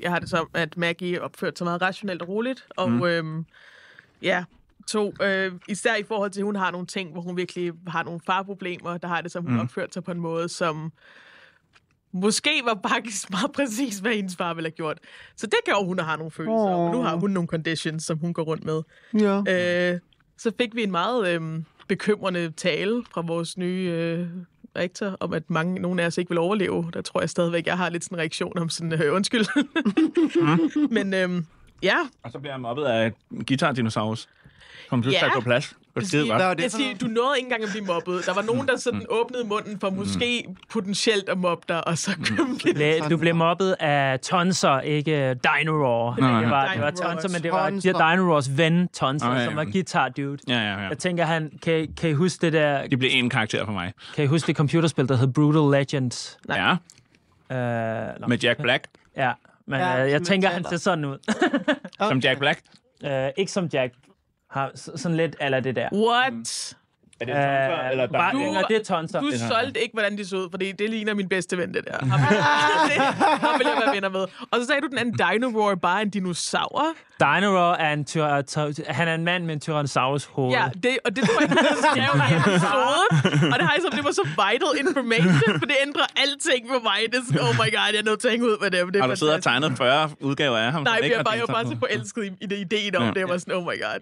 Jeg har det som, at Maggie opførte sig meget rationelt og roligt, og især i forhold til, at hun har nogle ting, hvor hun virkelig har nogle farproblemer, der har det som, hun opførte sig på en måde, som måske var faktisk meget præcis, hvad hendes far ville have gjort. Så det gør hun, at har nogle følelser, og nu har hun nogle conditions, som hun går rundt med. Ja. Så fik vi en meget bekymrende tale fra vores nye rektor, om at nogle af os ikke vil overleve. Der tror jeg stadigvæk, jeg har lidt sådan en reaktion om sådan, undskyld. Men ja. Og så bliver jeg mobbet af guitar-dinosaurus. Som du på plads. Du nåede ikke engang at blive mobbet. Der var nogen, der sådan åbnede munden for måske potentielt at mobbe dig, og så kom Du blev mobbet af Tonser, ikke Dino Raw. Det var Tonser, men det var Dino Raws ven, Tonser, som var guitar dude. Ja. Jeg tænker, kan I huske det der... Det blev en karakter for mig. Kan I huske det computerspil, der hed Brutal Legends? Ja. Med Jack Black. Ja, men jeg tænker, han ser sådan ud. Som Jack Black? Ikke som Jack. Har sådan lidt eller det der. What? Er det Tonser, eller det er Tonser. Du solgte ikke, hvordan de så ud, fordi det ligner min bedste ven, det der. Ham vil jeg være venner med. Og så sagde du, den anden Dino Raw er bare en dinosaur. Dino Raw er han er en mand med en Tyrannosaurus hoved. Ja, og det tror jeg, du skrev i episoden. Og det har jeg som, det var så vital information, for det ændrer alting for mig. Det er sådan, oh my god, jeg er nødt til at hænge ud med det. Har du siddet og tegnet 40 udgaver af ham? Nej, jeg var bare så forelsket i det ideen om det. Jeg var sådan, oh my god.